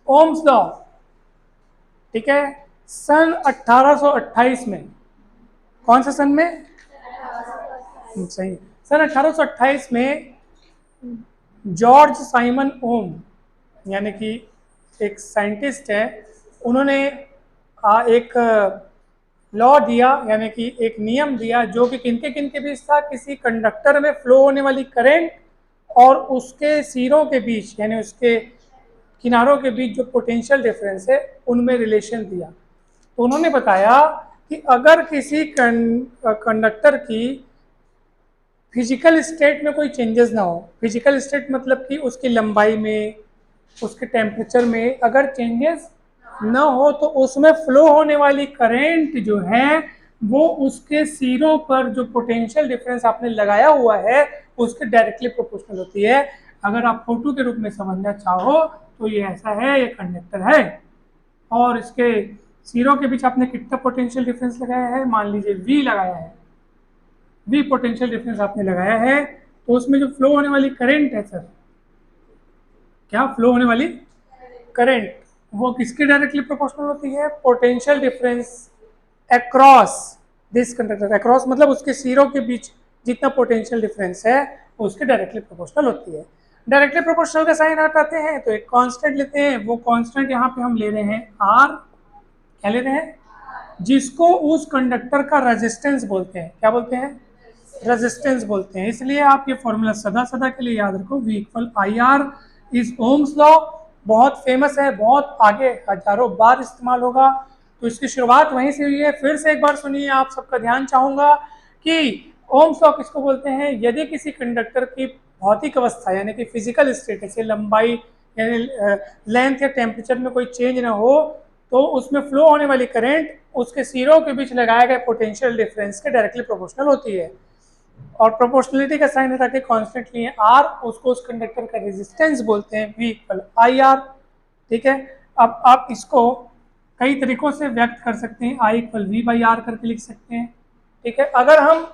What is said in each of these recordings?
Ohm's law, ठीक है, सन 1828 में, कौन सा सन में? सही, सन 1828 में जॉर्ज साइमन ओम, यानी कि एक साइंटिस्ट है, उन्होंने एक लॉ दिया, यानी कि एक नियम दिया, जो कि किनके किनके बीच था, किसी कंडक्टर में फ्लो होने वाली करंट और उसके सिरों के बीच, यानी उसके किनारों के बीच जो पोटेंशियल डिफरेंस है उनमें रिलेशन दिया। तो उन्होंने बताया कि अगर किसी कंडक्टर की फिजिकल स्टेट में कोई चेंजेस ना हो, फिजिकल स्टेट मतलब कि उसकी लंबाई में, उसके टेम्परेचर में अगर चेंजेस ना हो, तो उसमें फ्लो होने वाली करंट जो है वो उसके सिरों पर जो पोटेंशियल डिफरेंस आपने लगाया हुआ है उसके डायरेक्टली प्रोपोर्शनल होती है। अगर आप फोटो के रूप में समझना चाहो तो ये ऐसा है, ये कंडक्टर है और इसके सिरों के बीच आपने कितना पोटेंशियल डिफरेंस लगाया है, मान लीजिए V लगाया है, V पोटेंशियल डिफरेंस आपने लगाया है, तो उसमें जो फ्लो होने वाली करंट है सर, क्या फ्लो होने वाली करंट, वो किसके डायरेक्टली प्रोपोर्शनल होती है? Potential difference across this conductor, across मतलब उसके सिरों के बीच जितना पोटेंशियल डिफरेंस है उसके डायरेक्टली प्रोपोर्शनल होती है। डायरेक्टली प्रोपोर्शनल का साइन हटाते हैं तो एक कांस्टेंट लेते हैं, वो कांस्टेंट यहाँ पे हम ले रहे हैं R, क्या ले रहे हैं? जिसको उस कंडक्टर का रेजिस्टेंस बोलते हैं, क्या बोलते हैं? रेजिस्टेंस बोलते हैं। इसलिए आप ये फॉर्मूला सदा सदा के लिए याद रखो, V equal I are is Ohm's law, बहुत फेमस है, बहुत आगे हजारों बार इस्तेमाल होगा। तो इसकी शुरुआत वहीं से हुई है। फिर से एक बार सुनिए, आप सबका ध्यान चाहूंगा कि ओम्स लॉ किसको बोलते हैं? यदि किसी कंडक्टर की भौतिक अवस्था यानी कि फिजिकल स्टेट, जैसे लंबाई यानी लेंथ या टेम्परेचर में कोई चेंज ना हो, तो उसमें फ्लो होने वाली करंट उसके सिरों के बीच लगाए गए पोटेंशियल डिफरेंस के डायरेक्टली प्रोपोर्शनल होती है। और प्रोपोर्शनलिटी का साइन हटा के कांस्टेंट लिए R, उसको उस कंडक्टर का रेजिस्टेंस बोलते हैं, V इक्वल आई आर। ठीक है, अब आप इसको कई तरीकों से व्यक्त कर सकते हैं, I equal V by R करके लिख सकते हैं। ठीक है, अगर हम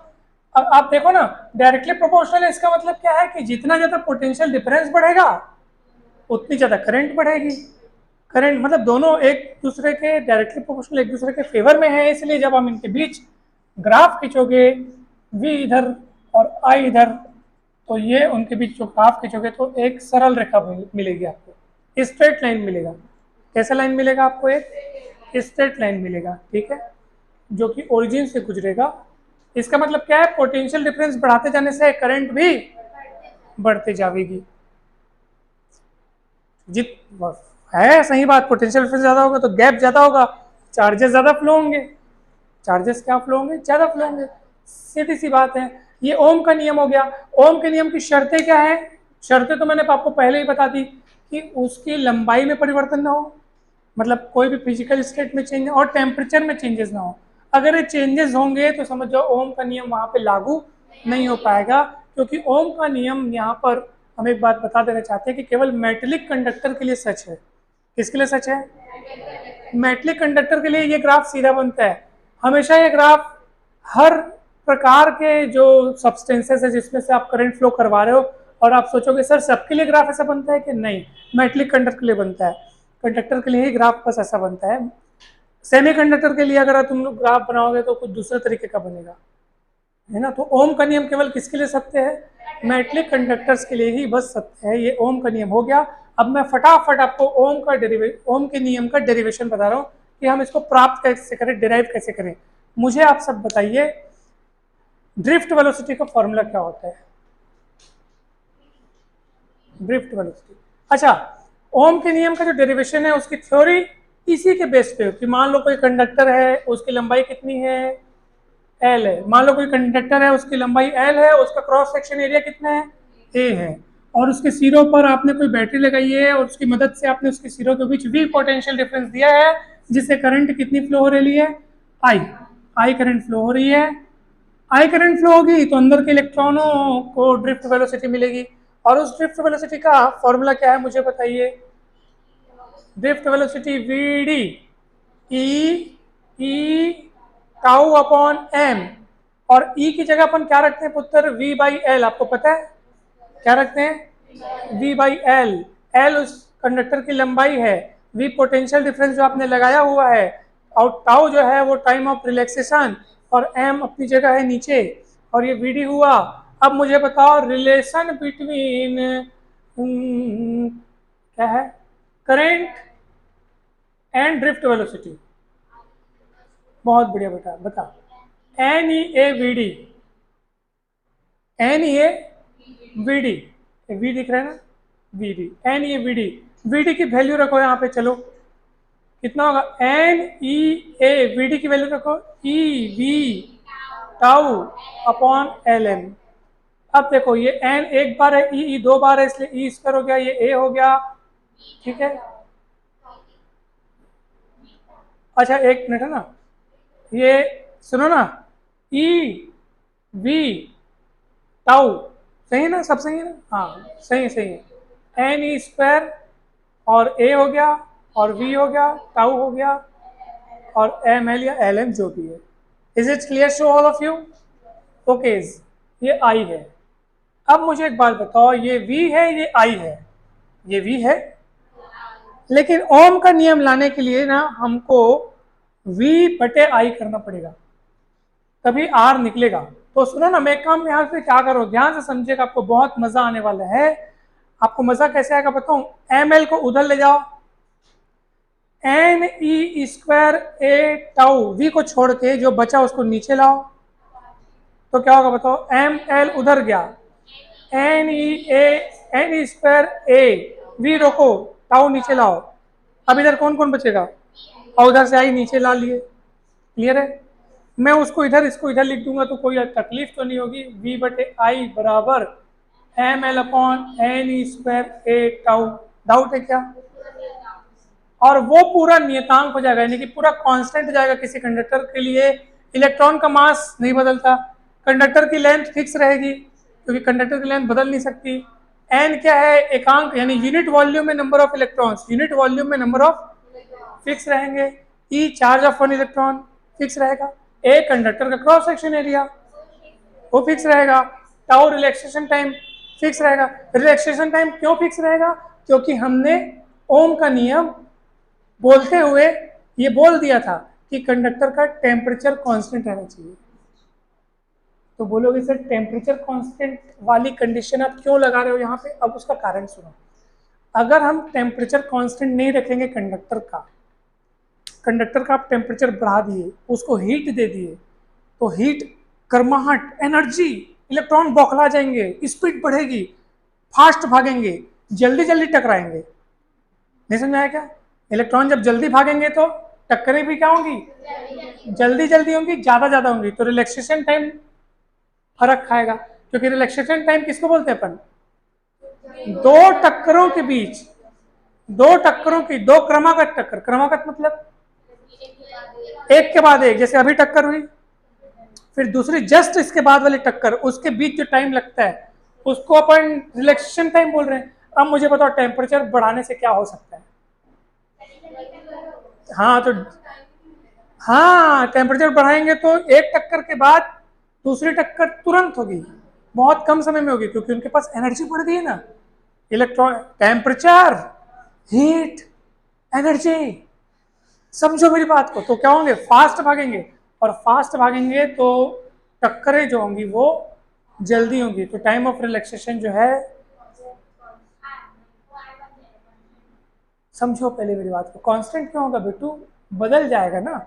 आप देखो ना, डायरेक्टली प्रोपोर्शनल है, इसका मतलब क्या है कि जितना ज़्यादा पोटेंशियल डिफरेंस बढ़ेगा उतनी ज़्यादा करंट बढ़ेगी। करंट मतलब दोनों एक दूसरे के डायरेक्टली प्रोपोर्शनल, एक दूसरे के फेवर में है, इसलिए जब हम इनके बीच ग्राफ खींचोगे, V इधर और I इधर, तो ये उनके बीच जो ग्राफ खींचोगे तो एक सरल रेखा मिलेगी आपको, स्ट्रेट लाइन मिलेगा। कैसा लाइन मिलेगा आपको? एक स्ट्रेट लाइन मिलेगा, ठीक है, जो कि ओरिजिन से गुजरेगा। इसका मतलब क्या है? पोटेंशियल डिफरेंस बढ़ाते जाने से करंट भी बढ़ते जाएगी। जित है सही बात, पोटेंशियल डिफरेंस ज़्यादा होगा तो गैप ज़्यादा होगा, चार्जेस ज़्यादा फ्लो होंगे, चार्जेस क्या फ्लो होंगे? ज़्यादा फ्लो होंगे, सीधी सी बात है। ये ओम का नियम हो गया। ओम के नियम की शर्तें क्या है? शर्तें तो मैंने आपको पहले ही बता दी कि उसकी लंबाई में परिवर्तन ना हो, मतलब कोई भी फिजिकल स्टेट में चेंज, और टेम्परेचर में चेंजेस ना हो। अगर ये चेंजेस होंगे तो समझ जाओ ओम का नियम वहाँ पे लागू नहीं हो पाएगा, क्योंकि ओम का नियम यहाँ पर हम एक बात बता देना चाहते हैं कि केवल मेटेलिक कंडक्टर के लिए सच है। किसके लिए सच है? मेटेलिक कंडक्टर के लिए ये ग्राफ सीधा बनता है। हमेशा ये ग्राफ हर प्रकार के जो सब्सटेंसेस है जिसमें से आप करंट फ्लो करवा रहे हो, और आप सोचोगे सर सबके लिए ग्राफ ऐसा बनता है कि नहीं, मेटेलिक कंडक्टर के लिए बनता है, कंडक्टर के लिए ही ग्राफ बस ऐसा बनता है। सेमी कंडक्टर के लिए अगर तुम लोग ग्राफ बनाओगे तो कुछ दूसरे तरीके का बनेगा, है ना। तो ओम का नियम केवल किसके लिए सत्य है? मेटेलिक कंडक्टर्स के लिए ही बस सत्य है। ये ओम का नियम हो गया। अब मैं फटाफट आपको ओम के नियम का डेरिवेशन बता रहा हूँ कि हम इसको प्राप्त कैसे करें, डिराइव कैसे करें। मुझे आप सब बताइए, ड्रिफ्ट वेलोसिटी का फॉर्मूला क्या होता है? ड्रिफ्ट वेलोसिटी, अच्छा, ओम के नियम का जो डेरिवेशन है उसकी थ्योरी इसी के बेस पे, कि मान लो कोई कंडक्टर है, उसकी लंबाई कितनी है? L है। मान लो कोई कंडक्टर है, उसकी लंबाई L है, उसका क्रॉस सेक्शन एरिया कितना है? A है, और उसके सिरों पर आपने कोई बैटरी लगाई है और उसकी मदद से आपने उसके सिरों के बीच V पोटेंशियल डिफरेंस दिया है, जिससे करंट कितनी फ्लो हो रही है? I करंट फ्लो हो रही है। I करंट फ्लो होगी तो अंदर के इलेक्ट्रॉनों को ड्रिफ्ट वेलोसिटी मिलेगी, और उस ड्रिफ्ट वेलोसिटी का फॉर्मूला क्या है मुझे बताइए? Drift velocity VD E tau upon M, और E की जगह अपन क्या रखते हैं पुत्र? V by L. आपको पता है क्या रखते हैं? V by L. एल उस कंडक्टर की लंबाई है, वी पोटेंशियल डिफरेंस जो आपने लगाया हुआ है, और टाउ जो है वो टाइम ऑफ रिलैक्सेशन, और एम अपनी जगह है नीचे, और ये वी डी हुआ। अब मुझे बताओ रिलेशन बिटवीन क्या है, करेंट एंड ड्रिफ्ट वेलोसिटी। बहुत बढ़िया बेटा, बता। N E A V D, N E A V D, V दिख रहा है ना, V D, N E A V D, V D की वैल्यू रखो यहाँ पे, चलो कितना होगा, N E A V D की वैल्यू रखो, E V tau upon L M. अब देखो ये एन एक बार है, ई दो बार है, इसलिए ई स्क्वायर हो गया, ये ए हो गया, ठीक है। अच्छा एक मिनट है ना, ये सुनो ना, ई वी टाउ, सही है ना, सब सही है ना, हाँ सही है, सही है। एन ई स्क्वायर और ए हो गया, और वी हो गया, टाउ हो गया, और एम एल या एल एम जो भी है। Is it clear to all of you? Okay, ये आई है। अब मुझे एक बात बताओ, ये वी है, ये आई है, ये वी है, लेकिन ओम का नियम लाने के लिए ना हमको वी बटे आई करना पड़ेगा, तभी आर निकलेगा। तो सुनो ना, मैं एक काम यहाँ से क्या करो, ध्यान से समझिएगा, आपको बहुत मजा आने वाला है। आपको मजा कैसे आएगा बताऊं, एम एल को उधर ले जाओ, N E square A tau, V को छोड़ के जो बचा उसको नीचे लाओ, तो क्या होगा बताओ, एम एल उधर गया, N E square A, V रोको, टाउ नीचे लाओ। अब इधर कौन कौन बचेगा, और उधर से आई नीचे ला लिए, क्लियर है। मैं उसको इधर, इसको इधर लिख दूंगा तो कोई तकलीफ तो नहीं होगी। वी बटे आई बराबर M L upon N E square A tau, doubt है क्या? और वो पूरा नियतांक हो जाएगा, यानी कि पूरा कांस्टेंट हो जाएगा। किसी कंडक्टर के लिए इलेक्ट्रॉन का मास नहीं बदलता, कंडक्टर की लेंथ फिक्स रहेगी, क्योंकि कंडक्टर की लेंथ बदल नहीं सकती। एन क्या है, एकांक, यानी यूनिट वॉल्यूम में number of electrons, unit volume में नंबर ऑफ फिक्स रहेंगे। E charge of one electron fix रहेगा। ए कंडक्टर का क्रॉस सेक्शन एरिया वो फिक्स रहेगा। टाउ रिलैक्सेशन टाइम फिक्स रहेगा। रिलैक्सेशन टाइम क्यों फिक्स रहेगा? क्योंकि हमने ओम का नियम बोलते हुए ये बोल दिया था कि कंडक्टर का टेम्परेचर कांस्टेंट रहना चाहिए। तो बोलोगे सर टेम्परेचर कांस्टेंट वाली कंडीशन आप क्यों लगा रहे हो यहाँ पे? अब उसका कारण सुनो। अगर हम टेम्परेचर कांस्टेंट नहीं रखेंगे कंडक्टर का आप टेम्परेचर बढ़ा दिए, उसको हीट दे दिए, तो हीट, गर्माहट, एनर्जी, इलेक्ट्रॉन बौखला जाएंगे, स्पीड बढ़ेगी, फास्ट भागेंगे, जल्दी जल्दी टकराएंगे। नहीं समझ आया क्या? इलेक्ट्रॉन जब जल्दी भागेंगे तो टक्करें भी क्या होंगी? जल्दी जल्दी होंगी, ज्यादा ज्यादा होंगी। तो रिलैक्सेशन टाइम फर्क खाएगा, क्योंकि रिलैक्सेशन टाइम किसको बोलते हैं अपन? दो टक्करों के बीच, दो टक्करों की, दो क्रमागत टक्कर, क्रमागत मतलब एक के बाद एक, जैसे अभी टक्कर हुई, फिर दूसरी जस्ट इसके बाद वाली टक्कर, उसके बीच जो टाइम लगता है उसको अपन रिलैक्सेशन टाइम बोल रहे हैं। अब मुझे बताओ टेम्परेचर बढ़ाने से क्या हो सकता है? हाँ तो हाँ, टेम्परेचर बढ़ाएंगे तो एक टक्कर के बाद दूसरी टक्कर तुरंत होगी, बहुत कम समय में होगी, क्योंकि उनके पास एनर्जी बढ़ गई है ना। इलेक्ट्रॉन, टेम्परेचर, हीट, एनर्जी, समझो मेरी बात को। तो क्या होंगे? फास्ट भागेंगे, और फास्ट भागेंगे तो टक्करें जो होंगी वो जल्दी होंगी, तो टाइम ऑफ रिलैक्सेशन जो है, समझो पहले मेरी बात को। कांस्टेंट क्यों होगा बेटू? बदल जाएगा ना।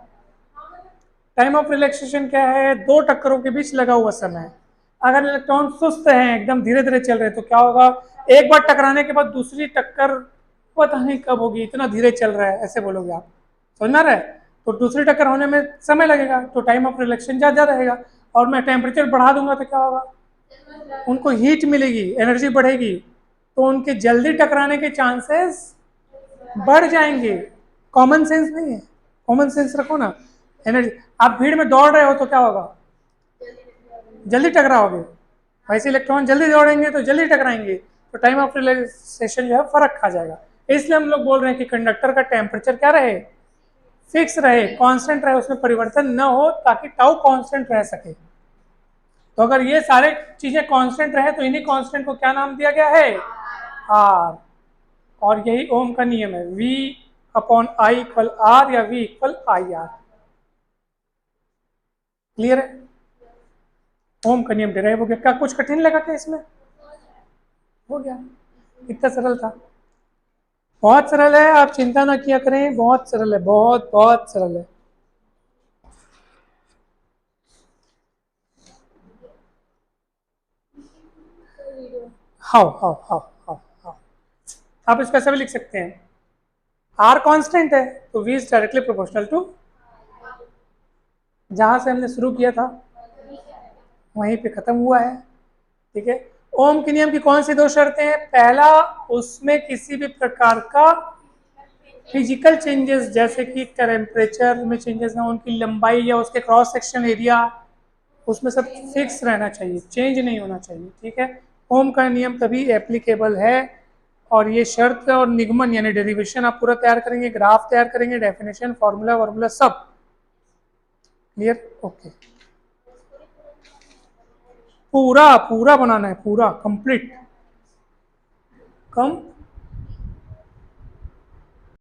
टाइम ऑफ रिलैक्सेशन क्या है? दो टक्करों के बीच लगा हुआ समय। अगर इलेक्ट्रॉन सुस्त हैं, एकदम धीरे धीरे चल रहे हैं, तो क्या होगा? एक बार टकराने के बाद दूसरी टक्कर पता नहीं कब होगी, इतना धीरे चल रहा है, ऐसे बोलोगे आप, समझ रहे? तो दूसरी टक्कर होने में समय लगेगा, तो टाइम ऑफ रिलैक्सेशन ज़्यादा रहेगा। और मैं टेम्परेचर बढ़ा दूंगा तो क्या होगा? उनको हीट मिलेगी, एनर्जी बढ़ेगी, तो उनके जल्दी टकराने के चांसेस बढ़ जाएंगे। कॉमन सेंस नहीं है, कॉमन सेंस रखो ना। एनर्जी, आप भीड़ में दौड़ रहे हो तो क्या होगा? जल्दी टकराओगे। वैसे इलेक्ट्रॉन जल्दी दौड़ेंगे तो जल्दी टकराएंगे, तो टाइम ऑफ रिलैक्सेशन जो है फर्क खा जाएगा। इसलिए हम लोग बोल रहे हैं कि कंडक्टर का टेम्परेचर क्या रहे? फिक्स रहे, कांस्टेंट रहे, उसमें परिवर्तन न हो, ताकि टाउ कांस्टेंट रह सके। तो अगर ये सारे चीजें कांस्टेंट रहे तो इन्हीं कांस्टेंट को क्या नाम दिया गया है? आर। और यही ओम का नियम है, V upon I equal R या V equal I R. Clear है? ओम का नियम डिराइव हो गया। क्या कुछ कठिन लगा क्या इसमें? हो गया, इतना सरल था। बहुत सरल है, आप चिंता ना किया करें, बहुत सरल है, बहुत बहुत सरल है। How how how how how आप इसको ऐसा भी लिख सकते हैं, आर कांस्टेंट है तो V is directly proportional to, जहां से हमने शुरू किया था वहीं पे खत्म हुआ है। ठीक है। ओम के नियम की कौन सी दो शर्तें हैं? पहला, उसमें किसी भी प्रकार का फिजिकल चेंजेस जैसे कि टेम्परेचर में चेंजेस ना, उनकी लंबाई या उसके क्रॉस सेक्शन एरिया, उसमें सब फिक्स रहना चाहिए, चेंज नहीं होना चाहिए। ठीक है। ओम का नियम तभी एप्लीकेबल है। और ये शर्त और निगमन यानी डेरिवेशन आप पूरा तैयार करेंगे, ग्राफ तैयार करेंगे, डेफिनेशन, फार्मूला वार्मूला सब क्लियर। ओके, पूरा पूरा बनाना है, पूरा कंप्लीट। कम